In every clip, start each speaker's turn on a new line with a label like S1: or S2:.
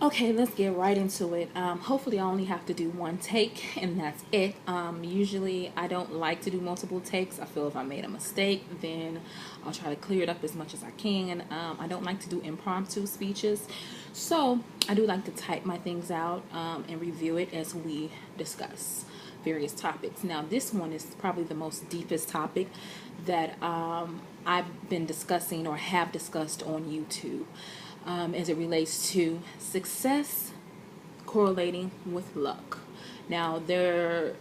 S1: Okay, let's get right into it. Hopefully, I only have to do one take, and that's it. Usually, I don't like to do multiple takes. I feel if I made a mistake, then I'll try to clear it up as much as I can. I don't like to do impromptu speeches, so I do like to type my things out and review it as we discuss various topics. Now, this one is probably the most deepest topic that I've been discussing or have discussed on YouTube as it relates to success correlating with luck. Now,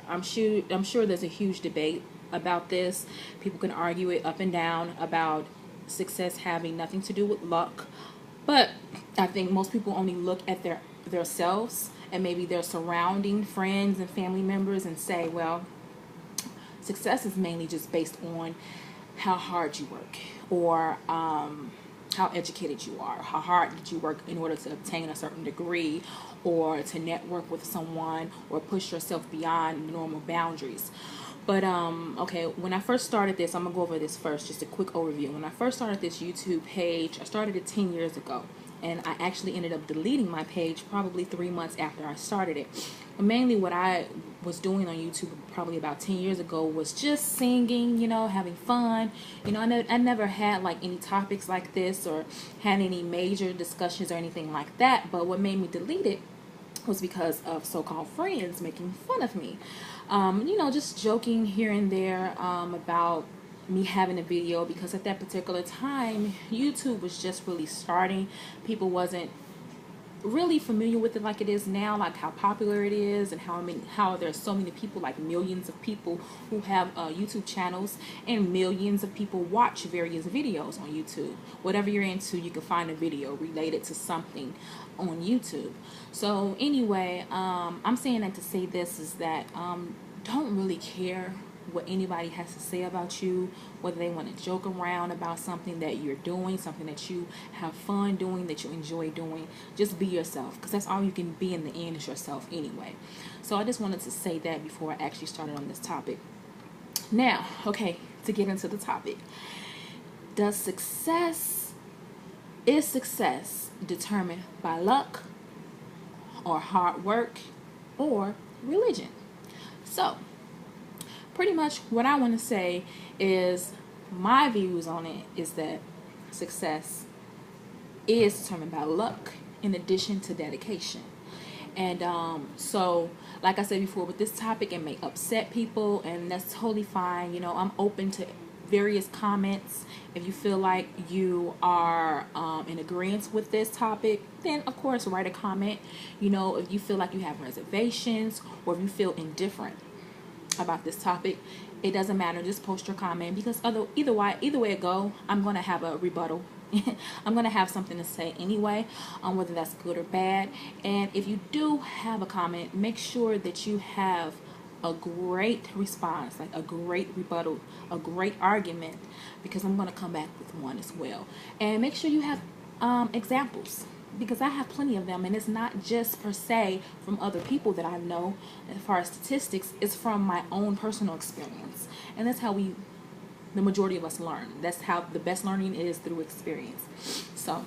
S1: I'm sure there's a huge debate about this. People can argue it up and down about success having nothing to do with luck, but I think most people only look at their selves and maybe their surrounding friends and family members and say, well, success is mainly just based on how hard you work, or how educated you are, how hard did you work in order to obtain a certain degree, or to network with someone, or push yourself beyond normal boundaries. But okay, when I first started this, I'm gonna go over this first, just a quick overview. When I first started this YouTube page, I started it 10 years ago, and I actually ended up deleting my page probably 3 months after I started it. But mainly what I was doing on YouTube probably about 10 years ago was just singing, having fun. I never had like any topics like this or had any major discussions or anything like that. But what made me delete it was because of so-called friends making fun of me. Just joking here and there about me having a video, because at that particular time YouTube was just really starting. People wasn't really familiar with it like it is now, like how popular it is, and how there's so many people, like millions of people who have YouTube channels, and millions of people watch various videos on YouTube. Whatever you're into, you can find a video related to something on YouTube. So anyway, I'm saying that to say this is that don't really care what anybody has to say about you, whether they want to joke around about something that you're doing, something that you have fun doing, that you enjoy doing. Just be yourself, because that's all you can be in the end, is yourself anyway. So I just wanted to say that before I actually started on this topic. Now, okay, to get into the topic. Is success determined by luck, or hard work, or religion? So pretty much what I want to say is, my views on it is that success is determined by luck in addition to dedication. And so like I said before, with this topic, it may upset people, and that's totally fine. I'm open to various comments. If you feel like you are in agreement with this topic, then of course write a comment. If you feel like you have reservations, or if you feel indifferent about this topic, it doesn't matter. Just post your comment, because either way it go, I'm going to have a rebuttal. I'm going to have something to say anyway, whether that's good or bad. And if you do have a comment, make sure that you have a great response, like a great rebuttal, a great argument, because I'm going to come back with one as well. And make sure you have examples, because I have plenty of them, and it's not just per se from other people that I know. As far as statistics, it's from my own personal experience, and that's how the majority of us learn. That's how the best learning is, through experience. So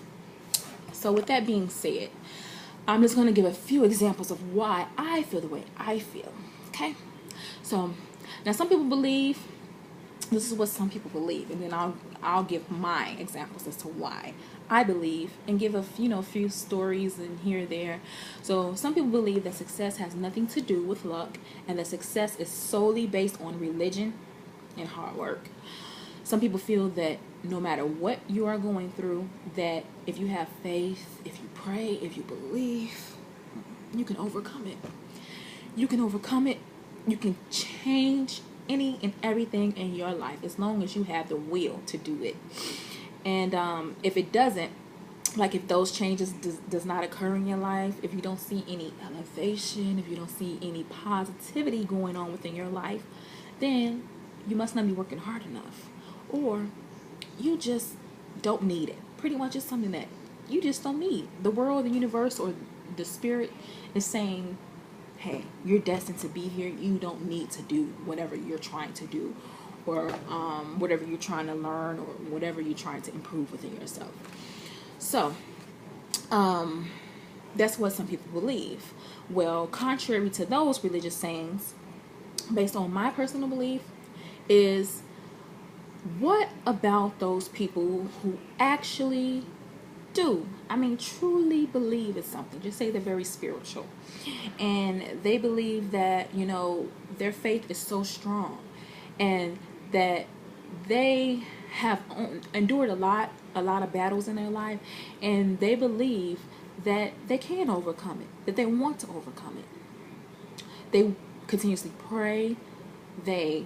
S1: with that being said, I'm just going to give a few examples of why I feel the way I feel. Okay, so now some people believe, this is what some people believe, and then I'll give my examples as to why I believe, and give a few stories and here and there. So some people believe that success has nothing to do with luck, and that success is solely based on religion and hard work. Some people feel that no matter what you are going through, that if you have faith, if you pray, if you believe, you can overcome it. You can overcome it. You can change any and everything in your life, as long as you have the will to do it. And if it doesn't, like if those changes does not occur in your life, if you don't see any elevation, if you don't see any positivity going on within your life, then you must not be working hard enough, or you just don't need it. Pretty much it's something that you just don't need. The world, the universe, or the spirit is saying, hey, you're destined to be here. You don't need to do whatever you're trying to do, or whatever you're trying to learn, or whatever you're trying to improve within yourself. So That's what some people believe. Well, contrary to those religious sayings, based on my personal belief, is what about those people who actually do, I mean, truly believe in something? Just say they're very spiritual and they believe that, their faith is so strong and that they have endured a lot of battles in their life, and they believe that they can overcome it, that they want to overcome it. They continuously pray. They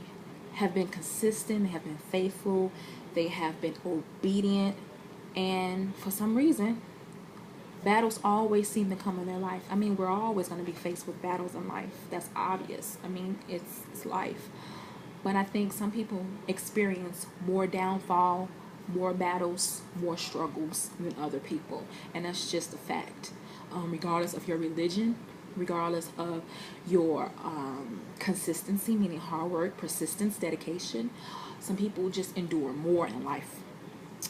S1: have been consistent. They have been faithful. They have been obedient. And for some reason, battles always seem to come in their life. I mean, we're always going to be faced with battles in life. That's obvious. I mean, it's life. But I think some people experience more downfall, more battles, more struggles than other people. And that's just a fact. Regardless of your religion, regardless of your consistency, meaning hard work, persistence, dedication, some people just endure more in life.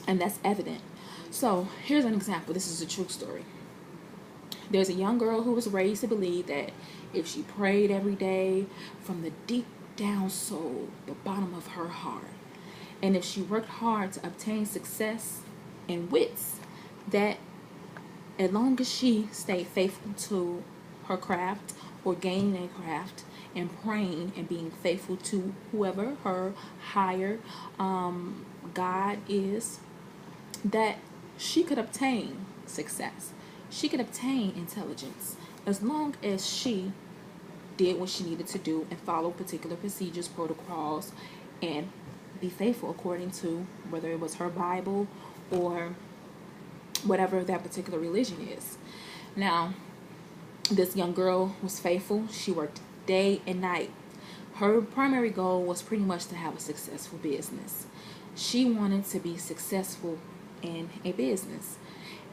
S1: And that's evident. So here's an example. This is a true story. There's a young girl who was raised to believe that if she prayed every day from the deep down soul, the bottom of her heart, and if she worked hard to obtain success and wits, that as long as she stayed faithful to her craft or gaining a craft and praying and being faithful to whoever her higher God is, that she could obtain success. She could obtain intelligence as long as she did what she needed to do and follow particular procedures, protocols, and be faithful according to whether it was her Bible or whatever that particular religion is. Now, this young girl was faithful. She worked day and night. Her primary goal was pretty much to have a successful business. She wanted to be successful in a business,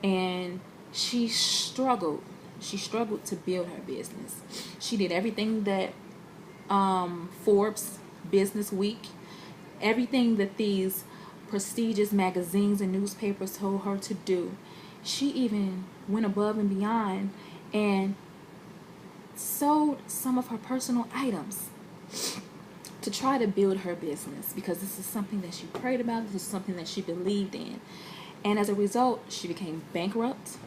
S1: and she struggled to build her business. She did everything that Forbes, Business Week, everything that these prestigious magazines and newspapers told her to do. She even went above and beyond and sold some of her personal items to try to build her business, because this is something that she prayed about. This is something that she believed in. And as a result, she became bankrupt.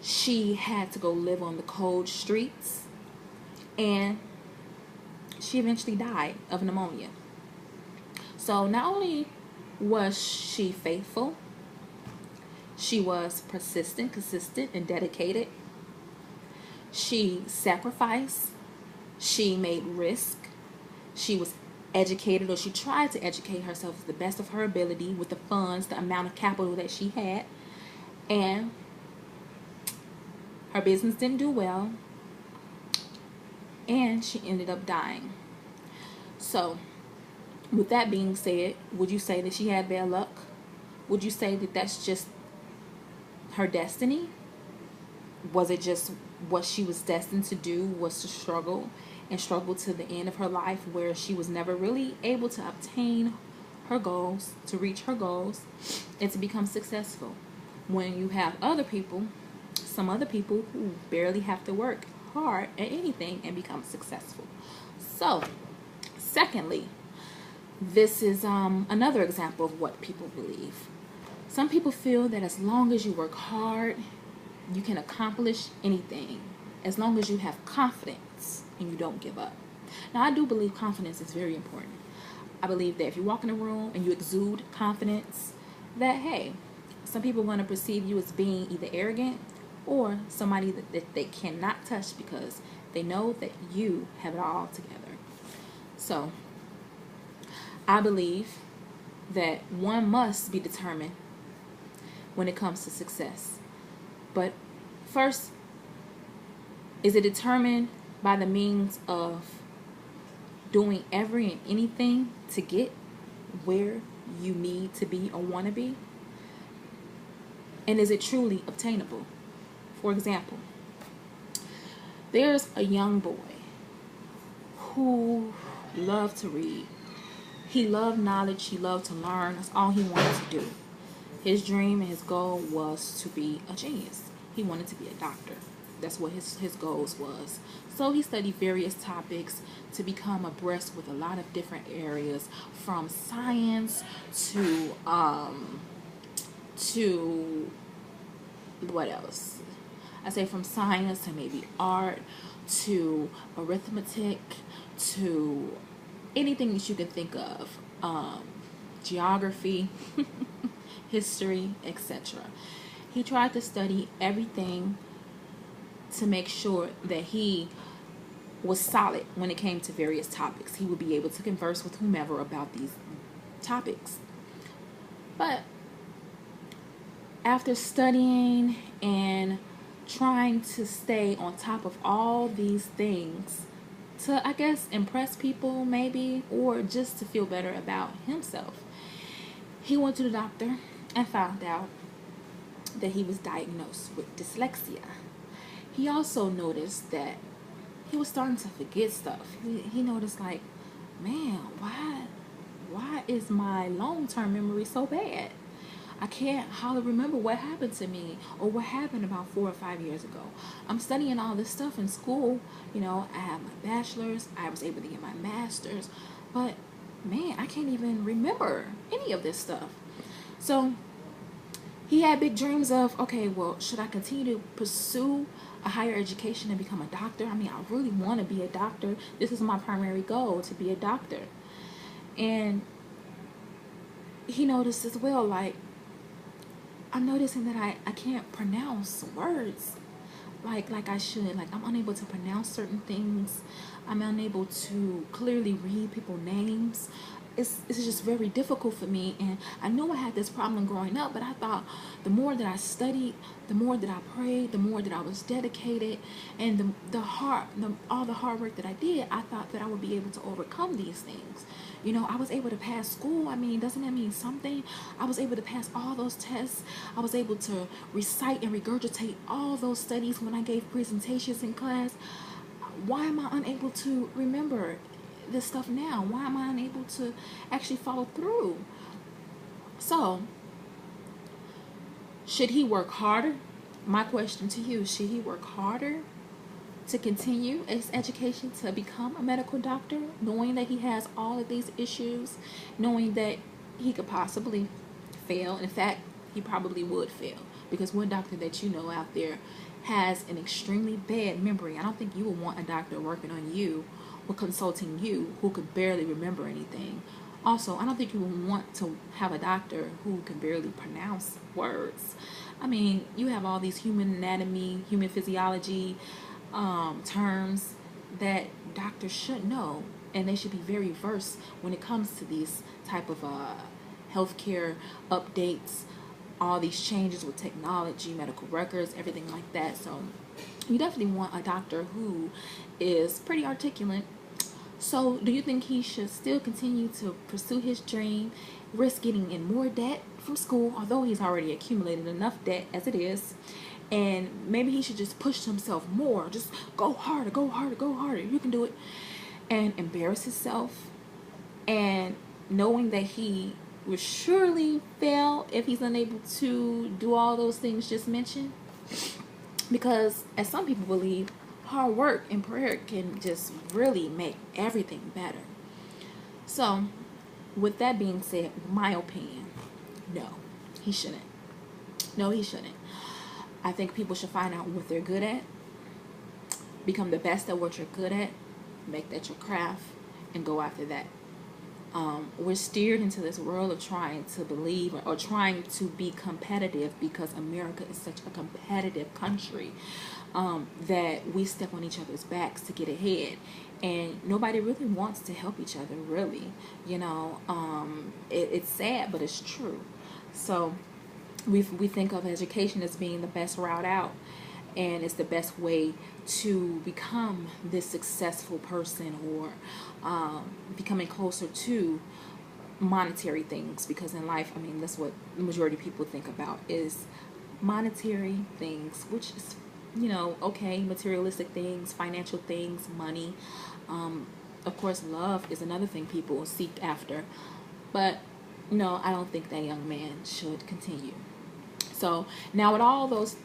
S1: She had to go live on the cold streets, and she eventually died of pneumonia. So not only was she faithful, she was persistent, consistent, and dedicated. She sacrificed. She made risk. She was educated, or she tried to educate herself to the best of her ability with the funds, the amount of capital that she had. And her business didn't do well, and she ended up dying. So, with that being said, would you say that she had bad luck? Would you say that that's just her destiny? Was it just what she was destined to do, was to struggle and struggle to the end of her life, where she was never really able to obtain her goals, to reach her goals, and to become successful? When you have some other people who barely have to work hard at anything and become successful. So, secondly, this is another example of what people believe. Some people feel that as long as you work hard, you can accomplish anything, as long as you have confidence and you don't give up. Now, I do believe confidence is very important. I believe that if you walk in a room and you exude confidence, that, hey, some people are going to perceive you as being either arrogant or somebody that they cannot touch, because they know that you have it all together. So, I believe that one must be determined when it comes to success. But first, is it determined by the means of doing every and anything to get where you need to be or want to be? And is it truly obtainable? For example, there's a young boy who loved to read. He loved knowledge. He loved to learn. That's all he wanted to do. His dream and his goal was to be a genius. he wanted to be a doctor. That's what his goals was. So he studied various topics to become abreast with a lot of different areas, from science to what else? I say from science to maybe art to arithmetic to anything that you can think of, geography, history, etc. He tried to study everything to make sure that he was solid when it came to various topics. He would be able to converse with whomever about these topics. But after studying and trying to stay on top of all these things to, I guess, impress people maybe, or just to feel better about himself, he went to the doctor and found out that he was diagnosed with dyslexia. He also noticed that he was starting to forget stuff. He noticed, like, man, why is my long-term memory so bad? I can't hardly remember what happened to me or what happened about 4 or 5 years ago. I'm studying all this stuff in school. You know, I have my bachelor's. I was able to get my master's. But, man, I can't even remember any of this stuff. So he had big dreams of, okay, well, should I continue to pursue a higher education and become a doctor? I mean, I really want to be a doctor. This is my primary goal, to be a doctor. And he noticed as well, like, I'm noticing that I can't pronounce words like I should. Like, I'm unable to pronounce certain things. I'm unable to clearly read people's names. It's just very difficult for me. And I knew I had this problem growing up, but I thought the more that I studied, the more that I prayed, the more that I was dedicated, and all the hard work that I did, I thought that I would be able to overcome these things. You know, I was able to pass school. I mean, doesn't that mean something? I was able to pass all those tests. I was able to recite and regurgitate all those studies when I gave presentations in class. Why am I unable to remember this stuff now? Why am I unable to actually follow through? So, should he work harder? My question to you, should he work harder to continue his education to become a medical doctor, knowing that he has all of these issues, knowing that he could possibly fail? In fact, he probably would fail, because one doctor that you know out there has an extremely bad memory. I don't think you would want a doctor working on you or consulting you who could barely remember anything. Also, I don't think you would want to have a doctor who can barely pronounce words. I mean, you have all these human anatomy, human physiology terms that doctors should know, and they should be very versed when it comes to these type of healthcare updates, all these changes with technology, medical records, everything like that. So you definitely want a doctor who is pretty articulate. So do you think he should still continue to pursue his dream, risk getting in more debt from school, although he's already accumulated enough debt as it is? And maybe he should just push himself more. Just go harder, go harder, go harder. You can do it. And embarrass himself. And knowing that he will surely fail if he's unable to do all those things just mentioned. Because, as some people believe, hard work and prayer can just really make everything better. So, with that being said, my opinion, no, he shouldn't. No, he shouldn't. I think people should find out what they're good at, become the best at what you're good at, make that your craft, and go after that. We're steered into this world of trying to believe or trying to be competitive, because America is such a competitive country that we step on each other's backs to get ahead, and nobody really wants to help each other, really. You know, it's sad, but it's true. So we think of education as being the best route out, and it's the best way to become this successful person, or becoming closer to monetary things. Because in life, I mean, that's what the majority of people think about, is monetary things, which is, you know, okay, materialistic things, financial things, money. Of course, love is another thing people seek after. But no, I don't think that young man should continue. So now with all those